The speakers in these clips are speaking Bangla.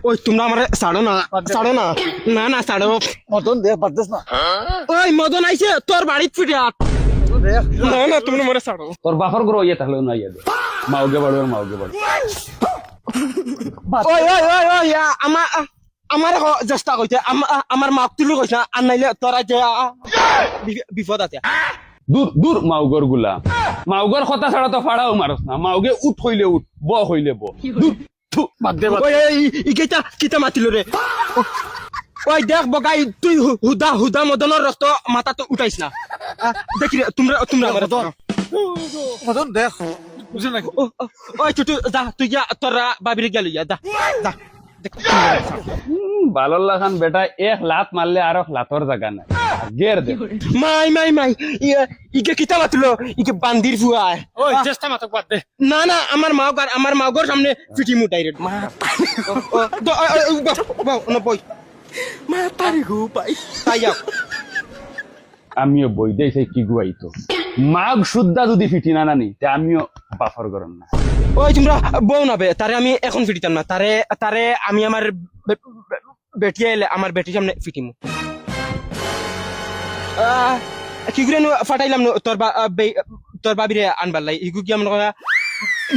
ওই তোমরা আমার ছাড়ো না, ছাড়ো না, না না ছাড়ো। মতন দেখ পারতেছ না। ওই মদন আইছে তোর বাড়িত ফিরে আট। দেখ না না তুমি মরে ছাড়ো। তোর বাপর গ্রহ ইয়ে থাকলেও না ইয়ে দে মাওগে বাড়ো আর মাওগে বাড়ো ওই ওই ওই ওই আমার আমার চেষ্টা কইছে আমার মাক তুলু কইছে আর নাইলে তোরা যে বিপদ আছে। দূর দূর মাউগর গুলা মাউগর কথা ছাড়া তো ফাড়াও মারস না মাউগে উঠ হইলে উঠ ব হইলে ব দূর থু বাদ দে ওই ইকেটা কিতা মাতিল রে। ওই দেখ বগাই তুই হুদা হুদা মদনের রক্ত মাথা তো উঠাইস না। দেখি রে, তোমরা তোমরা আমার মতন দেখ বুঝে নাকি ওই ছুটু যা তুই যা তোরা বাবির গেল যা যা যা দেখ, ভালো লাগান বেটা এক লাত মারলে আর লাতর জায়গা নাই গের দে মাই মাই মাই ইকে কিতা মাতিল ইকে বান্দির ফুয়ায়। ওই চেষ্টা মাতক বাদ দে না না আমার মাগর সামনে ফিটি মুটাই রে মা বই মা তারি গু পাই তাই যাও। আমিও বই দেই সেই কি গুয়াইতো মাগ শুদ্ধা যদি ফিটি না নানি তে আমিও বাফর গরম না ওই তোমরা বউ না বে তারে আমি এখন ফিটিতাম না তারে তারে আমি আমার বেটি এলে আমার বেটির সামনে ফিটিমু। কি করে ফাটাইলাম তোর তোর বাবিরে আনবার লাই ইগু কি আমার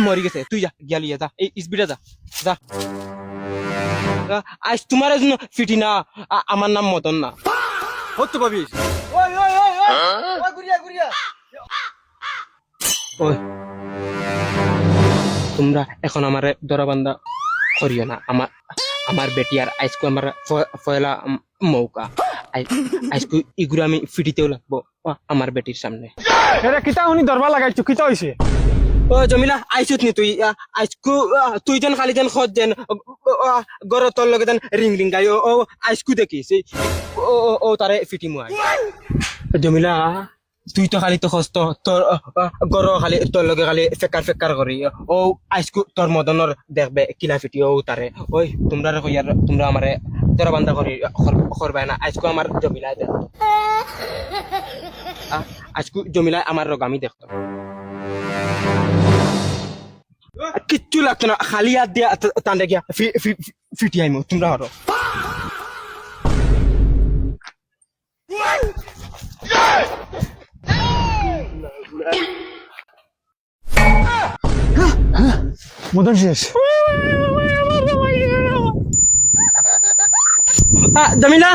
মরি গেছে। তুই যা গিয়ালি যা এই স্পিডে যা যা। আজ তোমার জন্য ফিটি না আমার নাম মদন না। হত পাবিস ওই ওই ওই ওই গুরিয়া গুরিয়া ওই তোমরা এখন আমার দরাবান্ধা করিও না। আমার বেটি আর আজকে আমার ফয়লা মৌকা আজকে ইগুলো আমি ফিটিতেও লাগবো আমার বেটির সামনে। এরা কিতা উনি দরবার লাগাইছো কিতা হইছে ও জমিলা আইসুত নি তুই আজকু তুই যেন খালি যেন খত যেন গর তোর লগে যেন রিং রিং গাই ও আজকু দেখিস ও ও তারে ফিটি মুয়াই। জমিলা তুই তো খালি তো খস্ত তোর গর খালি তোর লগে খালি ফেকার ফেকার করি ও আজকু তোর মদনের দেখবে কিলা ফিটি ও তারে। ওই তোমরা কইয়ার তোমরা আমারে তোরা বান্ধা করি করবে না আজকু আমার জমিলা দেখ আজকু জমিলা আমার রগামি দেখতো কিচ্ছু লাগতো না খালি হাত দিয়া টান্ডে গিয়া ফিটি আইমো তোমরা হরো। মদন শেষ জমিলা